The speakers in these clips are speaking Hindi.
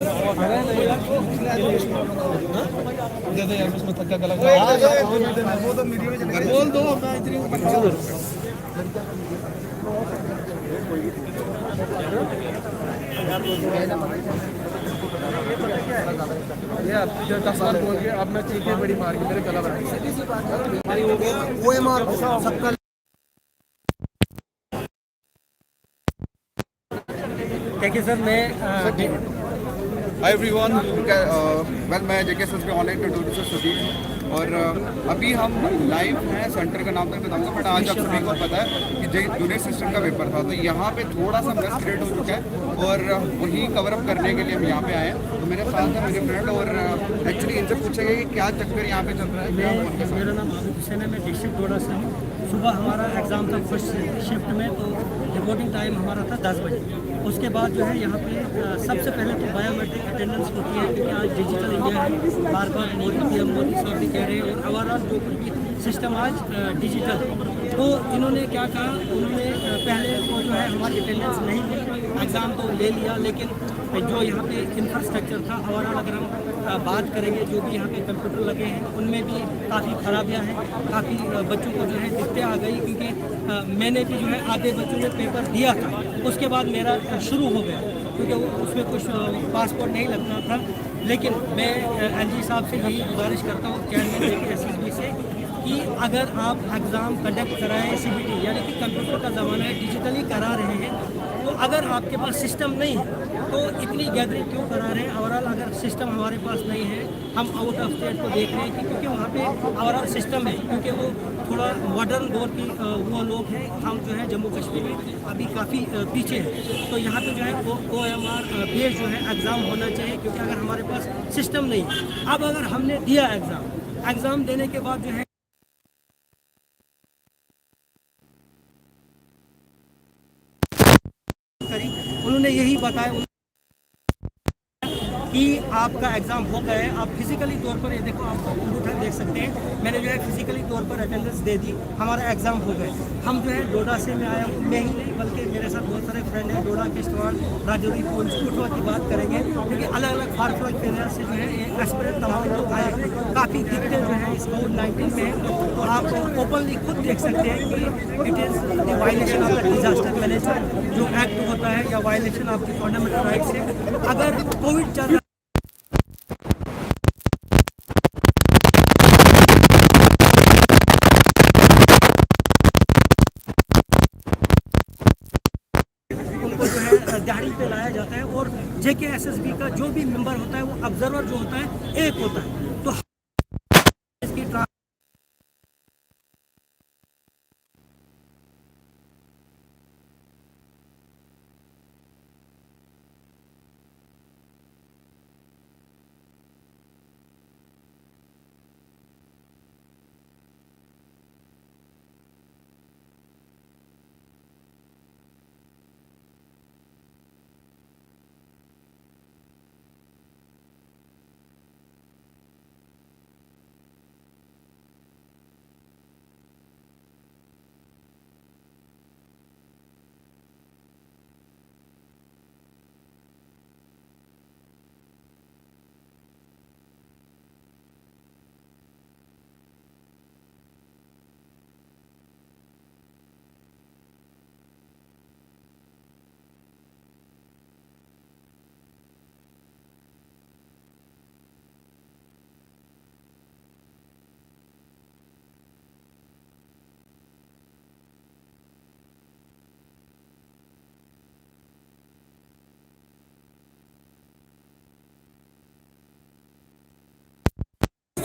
बोल दो मैं इतनी ये अब जो 10 साल बोल के अब मैं चीखें बड़ी मार के मेरे गला बना OMR सबका देखिए सर मैं हाय एवरीवन, वेल मैं जेके सर के ऑनलाइन ट्यूटोरियल सुधीर और अभी हम लाइव हैं। सेंटर का नाम तक बताऊंगा, बट आज आप सभी को पता है कि जूनियर सिस्टम का पेपर था, तो यहाँ पे थोड़ा सा मेस क्रिएट हो चुका है और वही कवर अप करने के लिए हम यहाँ पे आए हैं। तो मेरे साथ है मेरे फ्रेंड और एक्चुअली इनसे पूछेंगे कि क्या चक्कर यहाँ पे चल रहा है। मेरा नाम आबिद हुसैन है, मैं डिस्ट्रिक्ट डोडा से हूँ। सुबह हमारा एग्ज़ाम था फर्स्ट शिफ्ट में, तो रिपोर्टिंग टाइम हमारा था 10 बजे। उसके बाद जो है यहाँ पे सबसे पहले तो बायोमेट्रिक अटेंडेंस होती है, क्योंकि आज डिजिटल इंडिया है। बार बार मोदी पीएम मोदी साहब भी कह रहे हैं और ओवरऑल जो कुछ भी सिस्टम आज डिजिटल है। तो इन्होंने क्या कहा, उन्होंने पहले वो जो है हमारी अटेंडेंस नहीं ली, एग्ज़ाम तो ले लिया, लेकिन जो यहाँ पे इंफ्रास्ट्रक्चर था ओवरऑल अगर हम बात करेंगे, जो भी यहाँ पे कंप्यूटर लगे हैं उनमें भी काफ़ी खराबियाँ हैं। काफ़ी बच्चों को जो है दिक्कतें आ गई, क्योंकि मैंने भी जो है आधे बच्चों ने पेपर दिया था, उसके बाद मेरा शुरू हो गया, क्योंकि उसमें कुछ पासपोर्ट नहीं लगना था। लेकिन मैं एलजी साहब से यही गुजारिश करता हूँ, चेयरमैन एसएसबी से, कि अगर आप एग्ज़ाम कंडक्ट कराएं CBT यानी कि कंप्यूटर का ज़माना है, डिजिटली करा रहे हैं, तो अगर आपके पास सिस्टम नहीं है तो इतनी गैदरिंग क्यों करा रहे हैं। ओवरऑल अगर सिस्टम हमारे पास नहीं है, हम आउट ऑफ स्टेट को देख रहे हैं कि क्योंकि वहाँ पे ओवरऑल सिस्टम है, क्योंकि वो थोड़ा मॉडर्न दौर की वो लोग हैं। हम जो है जम्मू कश्मीर में अभी काफ़ी पीछे हैं, तो यहाँ पे जो है OMR बेस जो है एग्ज़ाम होना चाहिए, क्योंकि अगर हमारे पास सिस्टम नहीं है। अब अगर हमने दिया एग्ज़ाम देने के बाद जो है उन्होंने यही बताया कि आपका एग्ज़ाम हो गया है। आप फिजिकली तौर पर, ये देखो आप कंप्यूटर देख सकते हैं, मैंने जो है फिजिकली तौर पर अटेंडेंस दे दी, हमारा एग्ज़ाम हो गया। हम जो है डोडा से मैं आया हूँ, मैं ही नहीं बल्कि मेरे साथ बहुत सारे फ्रेंड हैं डोडा, किश्तवाड़, राजौरी, पुंछपुटवा की बात करेंगे, क्योंकि अलग अलग फार फ्लग एरिया से जो है एस्पिरेंट तमाम लोग आए हैं। काफ़ी दिक्कतें जो है इस कोविड-19 में, तो आप ओपनली खुद देख सकते हैं कि it is the violation of the disaster management जो एक्ट होता है, या violation of the fundamental rights है। अगर कोविड चल दिहाड़ी पे लाया जाता है, और JKSSB का जो भी मेंबर होता है वो ऑब्जर्वर जो होता है एक होता है, तो इसकी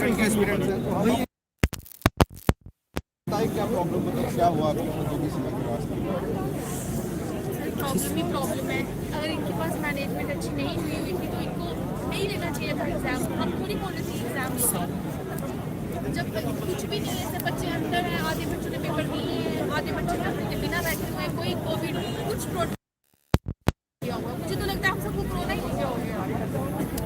क्या एक्सपीरियंस है, क्या प्रॉब्लम, मतलब क्या हुआ आपके जो भी समय के वास्ते? प्रॉब्लम ही प्रॉब्लम है। अगर इनके पास मैनेजमेंट अच्छी नहीं हुई हुई थी तो इनको नहीं लेना चाहिए था एग्जाम। हम पूरी पॉलिसी एग्जाम जब कुछ भी नहीं है, सब बच्चे अंदर हैं, आधे बच्चों ने पेपर दिए हैं, आधे बच्चों ने बिना बैठे हुए, कोई कोविड कुछ प्रोटेक्ट किया हुआ। मुझे तो लगता है आप सबको कोरोना ही नहीं हो गया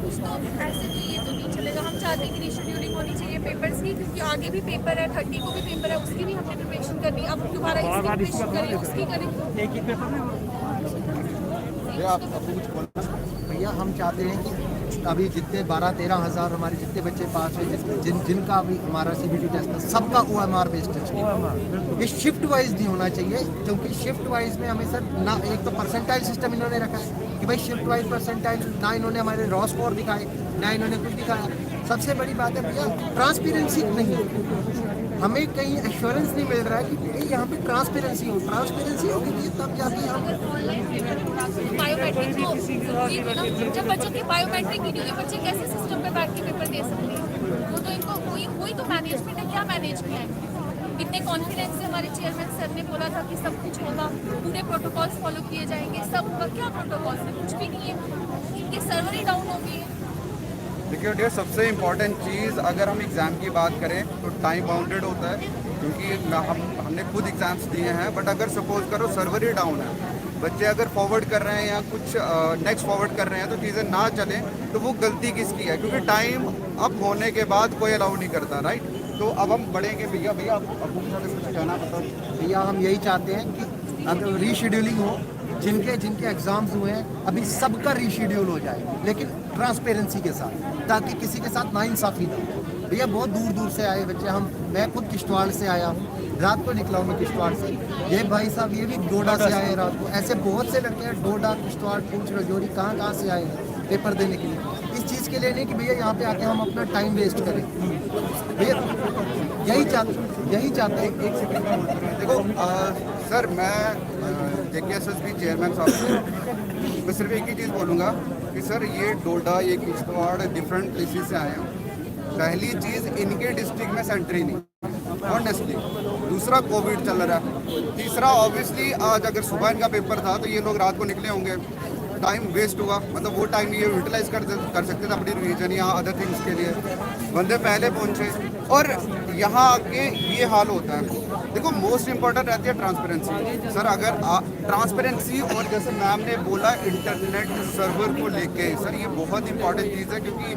कुछ, तो ऐसे तो ये तो नहीं चलेगा। हम चाहते हैं कि रीशेड्यूलिंग होनी चाहिए पेपर्स की, क्योंकि आगे भी पेपर है, 30 को भी पेपर है, उसकी भी हमने प्रिपरेशन करनी। अब दोबारा इसकी प्रिपरेशन करें, उसकी करें। एक ही पेपर में आप कुछ बोलना? भैया भैया हम चाहते हैं कि अभी जितने 12-13 हज़ार हमारे जितने बच्चे पास हुए जिनका अभी हमारा CBT टेस्ट था सबका OMR बेस्ड टेस्ट। ये शिफ्ट वाइज नहीं होना चाहिए, क्योंकि शिफ्ट वाइज में हमें सर ना एक तो परसेंटाइल सिस्टम इन्होंने रखा है कि भाई शिफ्ट वाइज परसेंटाइल, ना इन्होंने हमारे रॉ स्कोर दिखाए, ना इन्होंने कुछ दिखाया। सबसे बड़ी बात है भैया ट्रांसपेरेंसी नहीं है, हमें कहीं एश्योरेंस नहीं मिल रहा है कि यहाँ पे ट्रांसपेरेंसी होगी कि तब जाके हम बायोमेट्रिक को जब बच्चों की बायोमेट्रिक ही नहीं होगी, बच्चे कैसे सिस्टम पे बैठ के पेपर दे सकते हैं? वो तो इनको कोई तो मैनेजमेंट है, क्या मैनेज किया है? इतने कॉन्फिडेंस से हमारे चेयरमैन सर ने बोला था कि सब कुछ होगा, पूरे प्रोटोकॉल्स फॉलो किए जाएंगे, सब होगा। क्या प्रोटोकॉल्स है? कुछ भी नहीं है, इनके सर्वर ही डाउन हो गई है। देखिए डियर, सबसे इम्पॉर्टेंट चीज़ अगर हम एग्ज़ाम की बात करें तो टाइम बाउंडेड होता है, क्योंकि हमने खुद एग्ज़ाम्स दिए हैं। बट अगर सपोज करो सर्वर ही डाउन है, बच्चे अगर फॉरवर्ड कर रहे हैं या कुछ नेक्स्ट फॉरवर्ड कर रहे हैं तो चीज़ें ना चलें, तो वो गलती किसकी है? क्योंकि टाइम अप होने के बाद कोई अलाउ नहीं करता, राइट? तो अब हम बढ़ेंगे। भैया आपको कुछ कहना बताओ। भैया हम यही चाहते हैं कि अगर रीशेड्यूलिंग हो, जिनके एग्जाम्स हुए हैं अभी सबका रीशेड्यूल हो जाए, लेकिन ट्रांसपेरेंसी के साथ, ताकि किसी के साथ नाइंसाफी ना हो। भैया बहुत दूर दूर से आए बच्चे, मैं खुद किश्तवाड़ से आया हूँ, रात को निकला हूँ मैं किश्तवाड़ से, ये भाई साहब ये भी डोडा से आए रात को। ऐसे बहुत से लड़के हैं डोडा, किश्तवाड़, पूंछ, राजौरी, कहाँ से आए हैं पेपर देने के लिए। इस चीज़ के लिए नहीं कि भैया यहाँ पे आके हम अपना टाइम वेस्ट करें। भैया यही चाहते हैं। एक सेकंड देखो सर, मैं JKSSB चेयरमैन साहब से मैं सिर्फ एक ही चीज़ बोलूँगा कि सर ये डोडा, ये किश्तवाड़ डिफरेंट प्लेसेस से आए हैं। पहली चीज़, इनके डिस्ट्रिक्ट में सेंटर ही नहीं ऑनेस्टली। दूसरा, कोविड चल रहा है। तीसरा, ऑब्वियसली आज अगर सुबह इनका पेपर था तो ये लोग रात को निकले होंगे, टाइम वेस्ट हुआ। मतलब वो टाइम ये यूटिलाइज कर सकते थे अपनी रिवीजन या अदर थिंग्स के लिए। बंदे पहले पहुंचे और यहाँ आके ये हाल होता है। देखो मोस्ट इम्पॉर्टेंट रहती है ट्रांसपेरेंसी। सर अगर ट्रांसपेरेंसी और जैसे मैम ने बोला इंटरनेट सर्वर को लेके, सर ये बहुत इंपॉर्टेंट चीज़ है, क्योंकि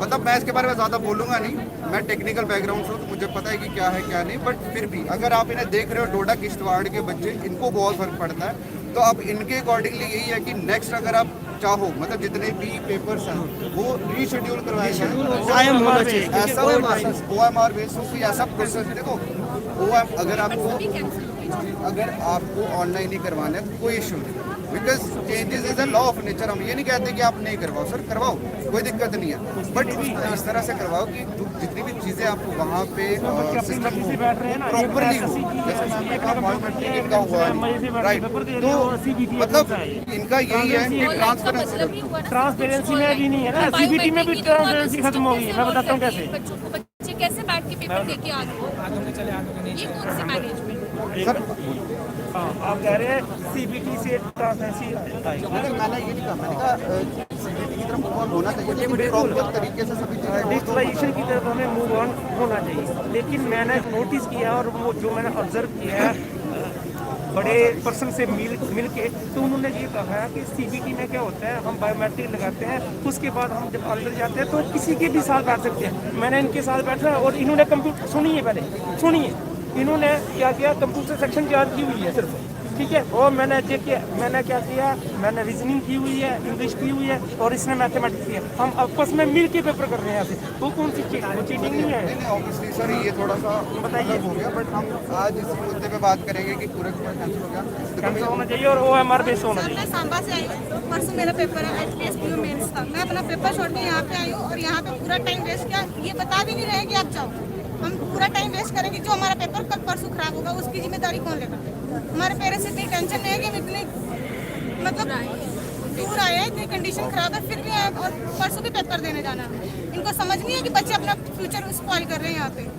मतलब मैं इसके बारे में ज़्यादा बोलूँगा नहीं, मैं टेक्निकल बैकग्राउंड से हूँ तो मुझे पता है कि क्या है क्या नहीं। बट फिर भी अगर आप इन्हें देख रहे हो, डोडा किश्तवाड़ के बच्चे, इनको बहुत फ़र्क पड़ता है। तो अब इनके अकॉर्डिंगली यही है कि नेक्स्ट अगर आप चाहो, मतलब जितने भी पेपर्स हैं वो रीशेड्यूल करवाए जाए, ऐसा OMR बेस्ड कोई ऐसा प्रोसेस। देखो अगर आपको ऑनलाइन ही करवाना है तो कोई इशू नहीं, because changes is a law of nature. हम ये नहीं कहते कि आप नहीं करवाओ, सर करवाओ, कोई दिक्कत नहीं है। बट इस तरह से करवाओ कि जितनी भी चीज़ें आपको वहाँ पे सिस्टम प्रॉपरली हो, जैसे मैंने कहा बायोमेट्रिक इनका हुआ है, राइट? तो मतलब इनका यही है कि ट्रांसपेरेंसी में भी नहीं है ना, CBT में भी ट्रांसपेरेंसी खत्म हो गई है। मैं बताता हूँ कैसे बच्चे कैसे बैठ के पेपर देके आ गए, ये कौन सी मैनेजमेंट? सर आप कह रहे हैं CBT से ट्रांसपेरेंसी आएगी। मैंने ये नहीं कहा, मैंने कहा CBT की तरफ मूव ऑन होना चाहिए, प्रॉपर तरीके से सभी चीज़ें डिजिटलाइजेशन की तरफ हमें मूव ऑन होना चाहिए। लेकिन मैंने नोटिस किया और वो जो मैंने ऑब्जर्व किया है बड़े पर्सन से मिल के, तो उन्होंने ये कहा है कि CBT में क्या होता है, हम बायोमेट्रिक लगाते हैं, उसके बाद हम जब अंदर जाते हैं तो किसी के भी साथ बैठ सकते हैं। मैंने इनके साथ बैठा और इन्होंने कंप्यूटर सुनिए इन्होंने क्या किया, कंप्यूटर सेक्शन चार्ज की हुई है सिर्फ, ठीक है। और मैंने क्या किया, मैंने रीजनिंग की हुई है, इंग्लिश की हुई है और इसने मैथमेटिक्स किया। हम आपस में मिल के पेपर कर रहे हैं। वो कौन सी चीटिंग नहीं है? ऑब्वियसली सर ये थोड़ा सा बताइए हो गया, बट हम आज इस मुद्दे पे बात करेंगे कि पूरा कैंसिल हो गया, कैंसिल होना चाहिए और OMR बेस्ड होना चाहिए। मैं सांबा से आई हूँ, परसों मेरा पेपर है HTSPU मेंस का। मैं अपना पेपर छोड़ के यहाँ पे आई हूँ और यहाँ पे पूरा टाइम वेस्ट किया। ये बता भी नहीं रहे कि आप जाओ, हम पूरा टाइम वेस्ट करेंगे। जो हमारा पेपर कल परसों खराब होगा उसकी जिम्मेदारी कौन लेगा? हमारे पेरेंट्स इतनी टेंशन नहीं है कि हम इतने मतलब दूर आए हैं, इतनी कंडीशन खराब है, फिर भी आए और परसों भी पेपर देने जाना है। इनको समझ नहीं है कि बच्चे अपना फ्यूचर स्पॉइल कर रहे हैं। यहाँ पे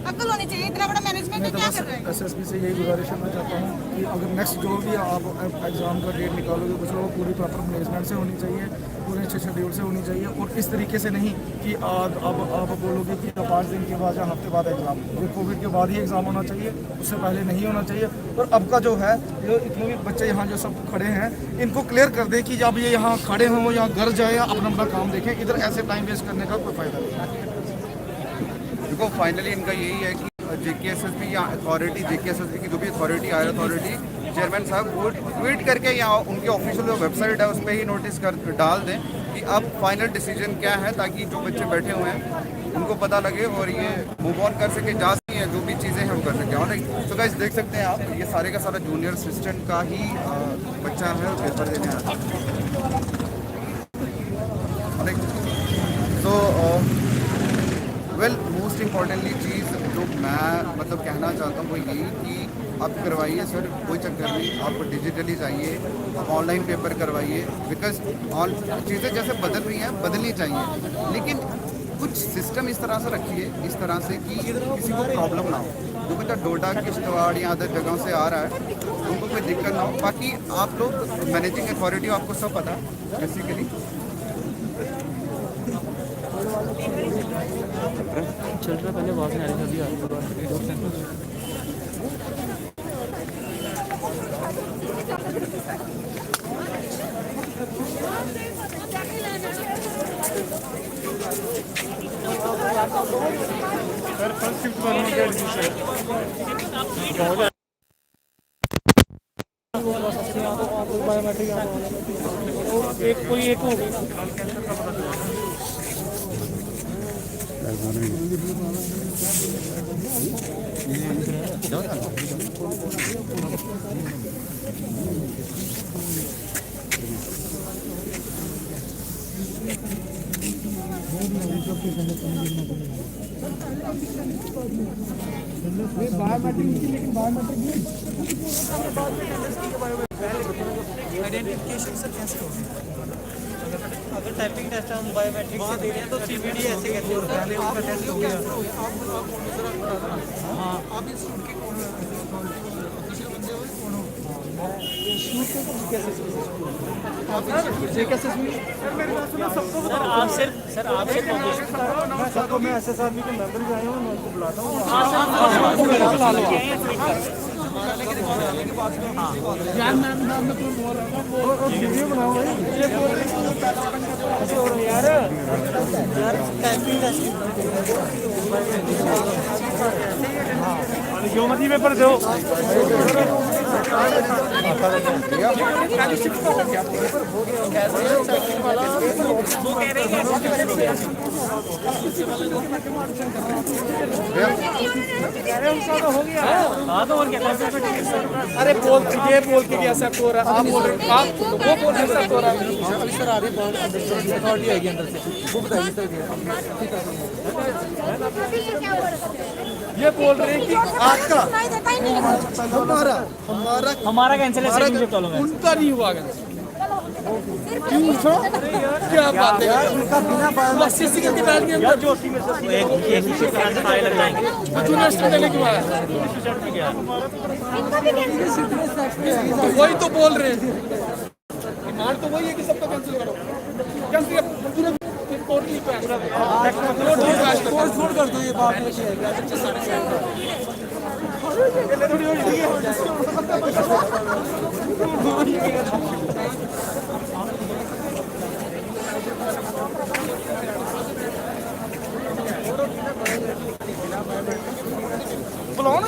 अक्ल होनी चाहिए, इतना बड़ा मैनेजमेंट है, क्या कर रहे हैं? SSB से यही गुजारिश करना चाहता हूँ कि अगर नेक्स्ट जो भी आप एग्ज़ाम का डेट निकालोगे कुछ लोग पूरी प्रॉपर मैनेजमेंट से होनी चाहिए, पूरे अच्छे शेड्यूल से होनी चाहिए, और इस तरीके से नहीं कि अब आप बोलोगे कि 5 दिन के बाद या हफ्ते बाद एग्ज़ाम। ये कोविड के बाद ही एग्ज़ाम होना चाहिए, उससे पहले नहीं होना चाहिए। और अब का जो है, जो इतने भी बच्चे यहाँ जो सब खड़े हैं, इनको क्लियर कर दें कि जब ये यहाँ खड़े हों या घर जाए या अपना काम देखें, इधर ऐसे टाइम वेस्ट करने का कोई फ़ायदा नहीं है। देखो फाइनली इनका यही है कि JKSSB या अथॉरिटी, JKSSB की जो भी अथॉरिटी, हायर अथॉरिटी, चेयरमैन साहब वो ट्वीट करके या उनकी ऑफिशियल जो वेबसाइट है उस पर ही नोटिस कर डाल दें कि अब फाइनल डिसीजन क्या है, ताकि जो बच्चे बैठे हुए हैं उनको पता लगे और ये मूव ऑन कर सके, जा सके, जो भी चीज़ें हम कर सकें। और तो गाइस देख सकते हैं आप, ये सारे का सारा जूनियर असिस्टेंट का ही बच्चा है, पेपर देने आया है। तो वेल मोस्ट इम्पॉर्टेंटली चीज़ जो मैं मतलब कहना चाहता हूँ वो यही कि आप करवाइए सर, कोई चक्कर नहीं, आप डिजिटली जाइए, आप ऑनलाइन पेपर करवाइए, बिकॉज चीज़ें जैसे बदल रही हैं बदलनी चाहिए, लेकिन कुछ सिस्टम इस तरह से रखिए, इस तरह से कि किसी को प्रॉब्लम ना हो। जो बच्चा डोडा किश्तवाड़ या अदर जगहों से आ रहा है उनको कोई दिक्कत ना हो। बाकी आप लोग मैनेजिंग अथॉरिटी, आपको सब पता है बेसिकली। चल रहा पहले आवाज नहीं आ रही थी, अभी एक कोई एक हो गई। आइडेंटिफिकेशन सर कैसे होगा? अगर टाइपिंग टेस्ट हम बायोमेट्रिक से दे रहे हैं तो सीबीडी ऐसे कहते हैं, पहले उनका टेस्ट हो गया। हाँ, आप इंस्टीट्यूट के कौन ऑफिशियल बंदे हो, कौन हो? इंस्टीट्यूट के कैसे सर आप सिर्फ सबको मैं एसएस आदमी के मेंबर भी आए हूँ, मैं उनको बुलाता हूँ। वीडियो बनाओ भाई, ये बोल रहे हैं यार टाइपिंग ज्योमेट्री पेपर दो। हाँ तो और क्या, अरे ये बोल के कैसा हो रहा है, आप बोल रहे आप वो बोल रहे सब हो रहा है। अभी सर आ रही अथॉरिटी आएगी अंदर से, वो बताइए ये बोल रहे हैं कि आपका हमारा कैंसिल है, उनका नहीं हुआ कैंसिल। क्यों सर, क्या बात है यार, उनका बिना सीसी के बैठ के अंदर जोशी में सर एक ही से फाइल लगाएंगे जूनियर स्टूडेंट लेके आया, तो वही तो बोल रहे हैं, डिमांड तो वही है कि सबको कैंसिल करो, कैंसिल पूरा टोटली छोड़ कर दो। ये बात बुलाओ ना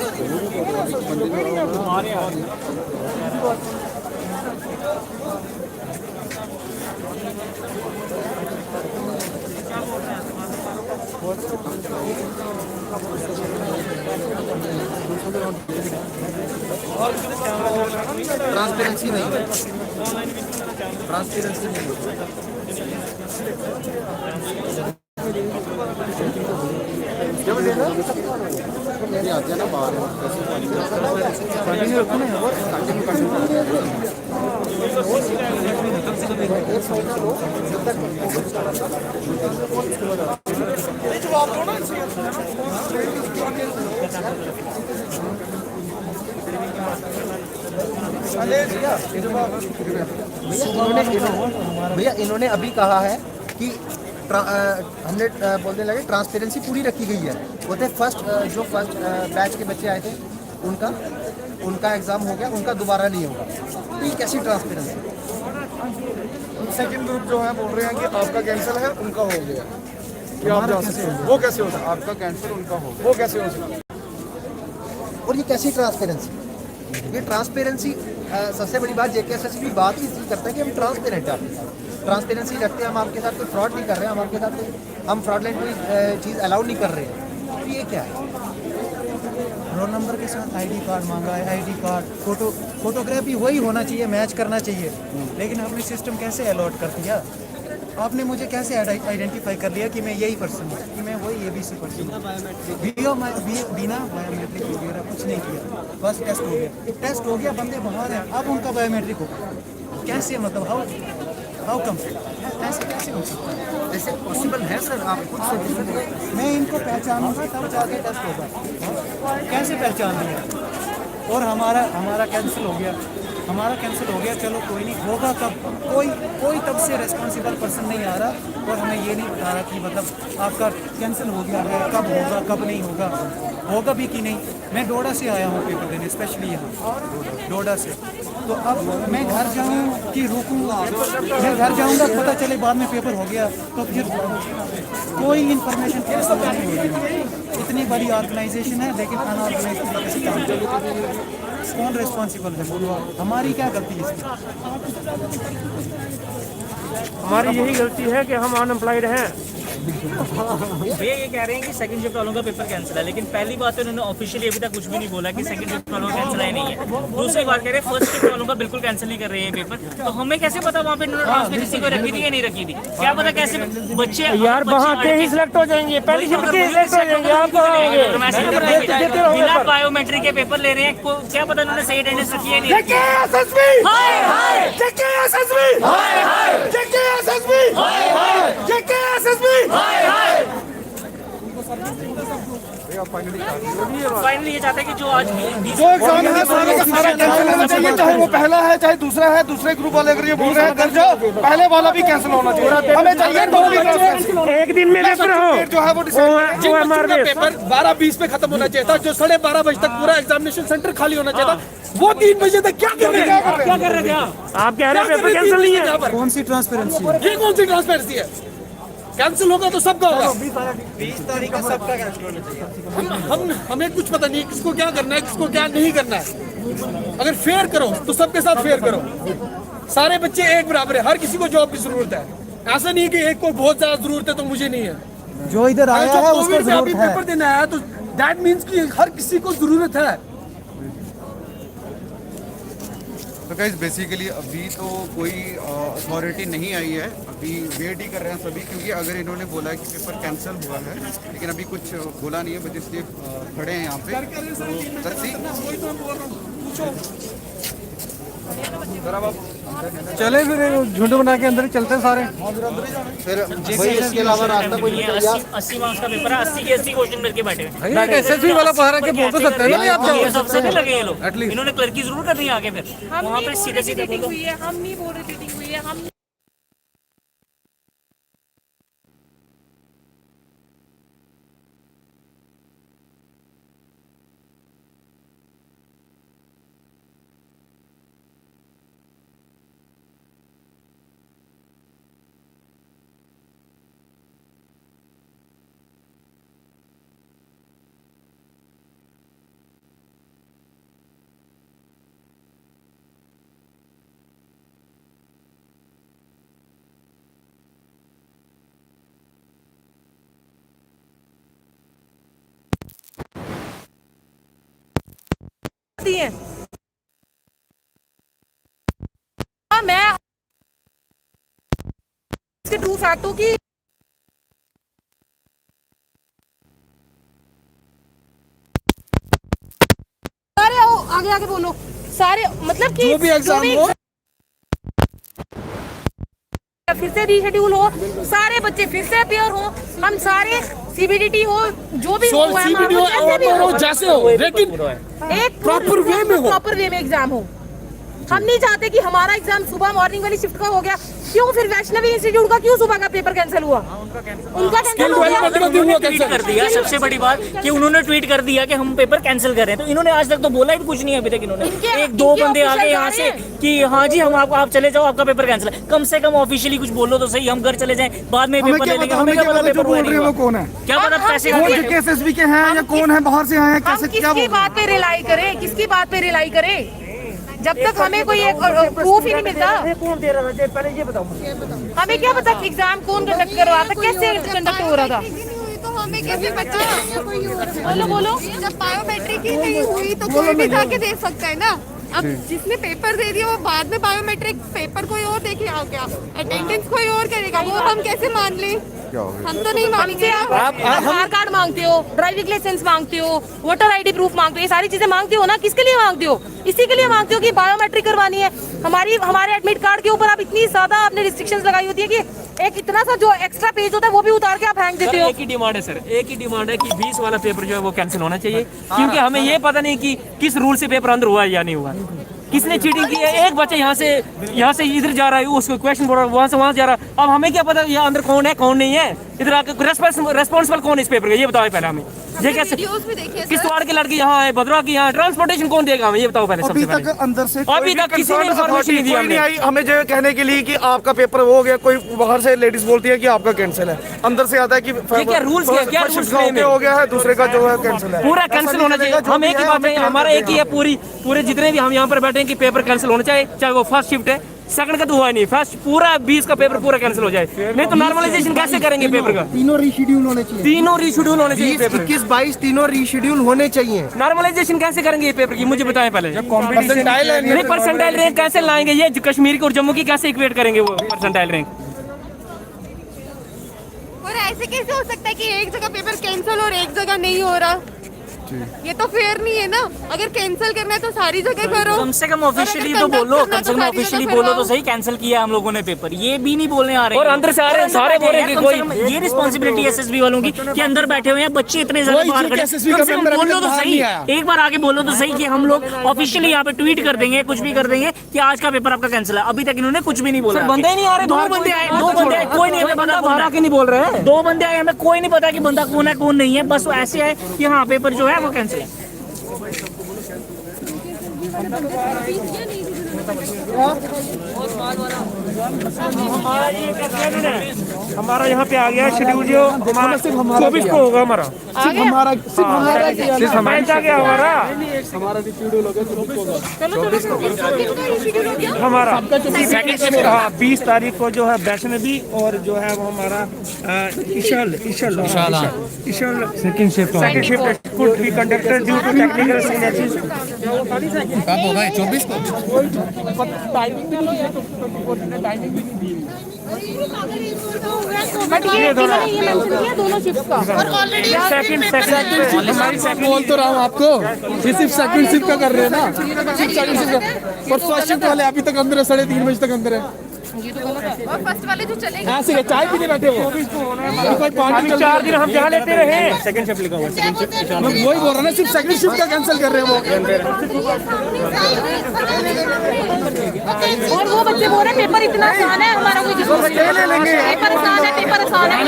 ट्रांसपेरेंसी नहीं, ट्रांसपेरेंसी नहीं आते हैं ना बाहर कंटिन्यू रखो ना, भैया इन्होंने अभी कहा है कि हमने बोलने लगे ट्रांसपेरेंसी पूरी रखी गई है। बोलते फर्स्ट बैच के बच्चे आए थे उनका एग्ज़ाम हो गया, उनका दोबारा नहीं होगा। तो ये कैसी ट्रांसपेरेंसी? सेकंड ग्रुप जो है बोल रहे हैं कि आपका कैंसिल है, उनका हो गया, कि आप जा सकते हैं। वो कैसे हो सकता? आपका कैंसिल उनका होगा, वो कैसे हो सकता? और ये कैसी ट्रांसपेरेंसी? ये ट्रांसपेरेंसी सबसे बड़ी बात JKSSB बात ही इसलिए करता है कि हम ट्रांसपेरेंट है आपके साथ, ट्रांसपेरेंसी रखते हैं, हम आपके साथ कोई फ्रॉड नहीं कर रहे हैं, हम आपके साथ कोई हम फ्रॉडलेंट कोई चीज़ अलाउ नहीं कर रहे हैं। तो ये क्या है? रोल नंबर के साथ ID कार्ड मांगा है, ID कार्ड, फोटोग्राफी वही होना चाहिए, मैच करना चाहिए, लेकिन आपने सिस्टम कैसे अलॉट कर दिया? आपने मुझे कैसे आइडेंटिफाई कर लिया कि मैं यही पर्सन हूँ, कि मैं वही ABC पर्सन हूँ? बिना बायोमेट्रिक वगैरह कुछ नहीं किया, बस टेस्ट हो गया, बंदे बाहर हैं, अब उनका बायोमेट्रिक होगा कैसे? मतलब हाउ कम? ऐसे कैसे हो सकता है? ऐसे पॉसिबल है सर? आप खुद सोचिए, मैं इनको पहचानूंगा तब जाके टेस्ट होगा, कैसे पहचान लिया? और हमारा कैंसिल हो गया, चलो कोई नहीं, होगा कब? कोई तब से रिस्पॉन्सिबल पर्सन नहीं आ रहा और हमें ये नहीं बता रहा कि मतलब आपका कैंसिल हो गया है, कब होगा कब नहीं होगा भी कि नहीं। मैं डोडा से आया हूँ पेपर देने, स्पेशली यहाँ डोडा से, तो अब मैं घर जाऊँ कि रुकूँ? मैं घर जाऊँगा, पता चले बाद में पेपर हो गया, तो फिर कोई इन्फॉर्मेशन नहीं होगी। इतनी बड़ी ऑर्गेनाइजेशन है लेकिन अनऑर्गेनाइज तरीके से काम चल रही है। कौन रिस्पॉन्सिबल है? बोलो, हमारी क्या गलती है इसमें? हमारी यही गलती है कि हम अनएम्प्लॉयड हैं। भैया ये कह रहे हैं कि सेकंड शिफ्ट वालों का पेपर कैंसिल है, लेकिन पहली बात तो उन्होंने ऑफिशियली अभी तक कुछ भी नहीं बोला कि सेकंड शिफ्ट वालों का कैंसिल है नहीं है। दूसरी बात कह रहे हैं फर्स्ट शिफ्ट वालों का बिल्कुल कैंसिल नहीं कर रहे हैं पेपर, तो हमें कैसे पता वहाँ पे इन्होंने किसी को रखी थी या नहीं रखी थी? क्या पता कैसे बच्चे यार वहाँ के ही सिलेक्ट हो जाएंगे, पहली शिफ्ट के सिलेक्ट हो जाएंगे, आप बिना बायोमेट्रिक के पेपर ले रहे हैं, क्या पता उन्होंने सही अटेंडेंस रखी है नहीं। फाइनली ये चाहते हैं कि जो आज जो एग्जाम है सारे का सारा कैंसिल होना चाहिए, चाहे वो पहला है चाहे दूसरा है। दूसरे ग्रुप वाले अगर ये बोल रहे हैं कर जाओ, पहले वाला भी कैंसिल होना चाहिए। हमें चाहिए एक दिन में पेपर हो जो है वो पेपर 12:20 पे खत्म होना चाहिए था, जो 12:30 बजे तक पूरा एग्जामिनेशन सेंटर खाली होना चाहिए था, वो 3 बजे तक क्या कर रहे हैं? क्या कर रहे थे आप कह रहे हैं पेपर कैंसिल नहीं है? कौन सी ट्रांसपेरेंसी? ये कौन सी ट्रांसपेरेंसी है? कैंसिल होगा तो सबका होगा। 20 तारीख का सबका कैंसिल होना चाहिए। हमें कुछ पता नहीं किसको क्या करना है, किसको क्या नहीं करना है। अगर फेयर करो तो सबके साथ फेयर करो, सारे बच्चे एक बराबर है, हर किसी को जॉब की जरूरत है। ऐसा नहीं कि एक को बहुत ज्यादा जरूरत है तो मुझे नहीं है। जो इधर आया है उसको कोविड में अभी जरूरत है। पेपर देना है तो दैट मीन्स कि हर किसी को जरूरत है। तो गाइस बेसिकली अभी तो कोई अथॉरिटी नहीं आई है, अभी वेट ही कर रहे हैं सभी, क्योंकि अगर इन्होंने बोला है कि पेपर कैंसिल हुआ है लेकिन अभी कुछ बोला नहीं है, बस इसलिए खड़े हैं यहाँ पे। चले फिर झुंड बना के अंदर चलते हैं सारे। फिर वही इसके अलावा रास्ता कोई नहीं तैयार। 80 मार्क्स का पेपर है, 80 के 80 क्वेश्चन मिलके बैठे हैं। एसएसबी वाला बाहर आके बोल तो सकते हैं ना आप? ये सबसे नहीं लगे ये लोग, इन्होंने क्लर्क की जरूर करनी है आगे, फिर वहाँ पे सीधे सीधे बोलो। हुई है, हम नहीं बोल रहे चीटिंग हुई है, हम है। मैं इसके ट्रू फैक्ट हूँ कि सारे आगे आगे बोलो, सारे मतलब कि जो भी एग्जाम हो फिर से रीशेड्यूल हो, सारे बच्चे फिर से अपियर हो, हम सारे CBDT हो, जो भी हो, जैसे हो, लेकिन एक प्रॉपर वे में हो, प्रॉपर वे में एग्जाम हो। हम नहीं चाहते कि हमारा एग्जाम सुबह मॉर्निंग वाली शिफ्ट का हो गया, क्यों फिर वैष्णवी इंस्टीट्यूट का क्यों सुबह का पेपर कैंसिल हुआ? उनका कैंसिल हो गया। ट्वीट कर दिया, सबसे बड़ी बात कि उन्होंने ट्वीट कर दिया कि हम पेपर कैंसिल कर रहे हैं, तो इन्होंने आज तक तो बोला ही कुछ नहीं है अभी तक। इन्होंने एक दो बंदे आ गए यहाँ से कि हाँ जी हम आप चले जाओ, आपका पेपर कैंसिल है। कम से कम ऑफिशियली कुछ बोलो तो सही, हम घर चले जाएं, बाद में पेपर ले लेंगे। हमें क्या पता पेपर बोल रहे हैं वो कौन है? क्या पता पैसे एसएसबी के हैं या कौन है, बाहर से आए हैं, कैसे क्या किसकी बात पे रिलाई करें, किसकी बात पे रिलाई करें? जब तक हमें कोई एक प्रूफ ही नहीं मिलता, कौन दे रहा था पहले ये बताओ मुझे। हमें क्या पता एग्जाम कौन कंडक्ट करवा रहा था, कैसे कंडक्ट हो रहा था। तो हमें कैसे पता? बोलो बोलो। जब बायोमेट्रिक ही नहीं हुई तो कोई भी जाके दे सकता है ना। अब जिसने पेपर दे दिया वो बाद में बायोमेट्रिक पेपर कोई और देखे आ गया, अटेंडेंस कोई और करेगा, वो हम कैसे मान लें? हम तो नहीं मानेंगे। आप आधार कार्ड मांगते हो, ड्राइविंग लाइसेंस मांगते हो, वोटर आईडी प्रूफ मांगते हो, ये सारी चीजें मांगते हो ना, किसके लिए मांगते हो? इसी के लिए मांगते हो कि बायोमेट्रिक करवानी है। हमारे एडमिट कार्ड के ऊपर आप इतनी ज्यादा आपने रिस्ट्रिक्शंस लगाई होती है कि एक इतना सा जो एक्स्ट्रा पेज होता है वो भी उतार के आप फेंक देते हो। एक ही डिमांड है सर, एक ही डिमांड है कि 20 वाला पेपर जो है वो कैंसिल होना चाहिए, क्योंकि हमें ये पता नहीं कि किस रूल से पेपर अंदर हुआ है या नहीं हुआ, किसने चीटिंग की है। एक बच्चा यहाँ से इधर जा रहा है, उसको क्वेश्चन बोल रहा है, वहाँ से वहाँ जा रहा है। अब हमें क्या पता यहाँ अंदर कौन है कौन नहीं है? इधर आकर रेस्पॉन्सिबल कौन है इस पेपर का, ये बताओ पहले हमें। ये कैसे किश्तवाड़ के लड़के यहाँ है, भद्रवाह के यहाँ, ट्रांसपोर्टेशन कौन देगा हमें, ये बताओ पहले। अभी सबसे तक पहले अंदर से अभी तक किसी ने इन्फॉर्मेशन नहीं दिया नहीं आई हमें जो कहने के लिए कि आपका पेपर हो गया। कोई बाहर से लेडीज बोलती है कि आपका कैंसिल है, अंदर से आता है कि क्या रूल्स क्या रूल्स हो गया है, दूसरे का जो है कैंसिल है। पूरा कैंसिल होना चाहिए। हम एक ही बात है, हमारा एक ही है, पूरे जितने भी हम यहाँ पर बैठे हैं कि पेपर कैंसिल होना चाहिए, चाहे वो फर्स्ट शिफ्ट है, सेकंड का तो हुआ नहीं, फर्स्ट पूरा 20 का पेपर पूरा कैंसिल हो जाए। नहीं तो नॉर्मलाइजेशन कैसे करेंगे पेपर का? तीनों रीशेड्यूल होने चाहिए, तीनों रीशेड्यूल होने चाहिए 20, पेपर। 21, 22 तीनों रीशेड्यूल होने चाहिए। नॉर्मलाइजेशन कैसे करेंगे ये पेपर की, मुझे बताएं पहले। परसेंटाइल परसेंटाइल रैंक कैसे लाएंगे? ये कश्मीर की और जम्मू की कैसे इक्वेट करेंगे वो परसेंटाइल रैंक? और ऐसे कैसे हो सकता है कि एक जगह पेपर कैंसिल और एक जगह नहीं हो रहा? ये तो फेयर नहीं है ना। अगर कैंसिल करना है तो सारी जगह करो, कम से कम ऑफिशियली तो बोलो, कम से कम ऑफिशियली बोलो तो सही, कैंसिल किया हम लोगों ने पेपर, ये भी नहीं बोलने आ रहे। और अंदर से आ रहे हैं सारे बोल रहे हैं कि कोई ये रिस्पांसिबिलिटी एसएसबी वालों की कि अंदर बैठे हुए हैं बच्चे इतने ज्यादा बाहर खड़े, कम से कम बोलो तो सही, एक बार आगे बोलो तो सही कि हम लोग ऑफिशियली यहाँ पे ट्वीट कर देंगे, कुछ भी कर देंगे कि आज का पेपर आपका कैंसिल है। अभी तक इन्होंने कुछ भी नहीं बोला। बंदे नहीं आ रहे, दो बंदे आए, कोई नहीं हमें बंदा बाहर आके नहीं बोल रहे हैं। 2 बंदे आए, हमें कोई नहीं पता कि बंदा कौन है कौन नहीं है, बस वो ऐसे है कि हाँ पेपर जो है वो कैंसिल है। हमारा यहाँ पे आ गया शेड्यूल जो हमारा 24 को होगा हमारा, सिर्फ हमारा क्या हमारा हमारा सेकंड शिफ्ट, हाँ 20 तारीख को जो है वैष्णवी और जो है वो हमारा usual second shift could be conducted due to technical signatures. कब होगा 24 को? बट ये इन्होंने ये मेंशन किया दोनों शिफ्ट का। और ऑलरेडी सेकंड बोल तो रहा हूँ आपको, ये सिर्फ सेकंड शिफ्ट का कर रहे हैं ना, सिर्फ सेकंड शिफ्ट का। और फर्स्ट शिफ्ट वाले अभी तक अंदर है, 3:30 बजे तक अंदर है। और फर्स्ट वाले जो चलेंगे ऐसे चाय पीने बैठे हो, कोई पार्टी 4 दिन हम जहाँ लेते रहे। सेकंड शिफ्ट लिखा हुआ है, मैं वही बोल रहा ना, सिर्फ सेकंड शिफ्ट का कैंसिल कर रहे हैं वो। और वो बच्चे बोल रहे हैं पेपर इतना आसान है, हमारा कोई जिसको ले लेंगे। पेपर आसान है, पेपर आसान है।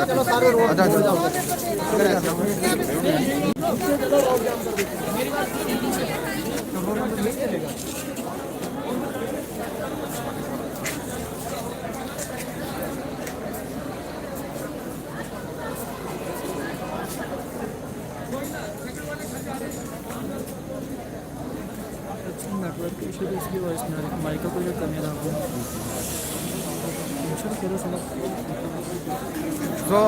चलो सारे रोड नेटवर्क की इशू इसकी वॉइस में माइक को जो करने लगा सो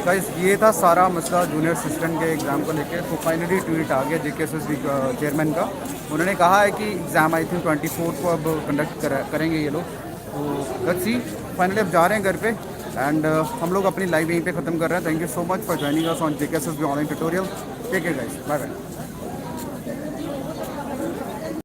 गाइस ये था सारा मसला जूनियर असिस्टेंट के एग्ज़ाम को लेके। तो फाइनली ट्वीट आ गया जेकेएसएसबी चेयरमैन का। उन्होंने कहा है कि एग्ज़ाम आई थिंक 24 को अब कंडक्ट करेंगे ये लोग। तो लेट्स सी, फाइनली अब जा रहे हैं घर पे एंड हम लोग अपनी लाइव यहीं पे ख़त्म कर रहे हैं। Thank you so much for joining us on JKSSB online tutorial. Take care guys, bye bye.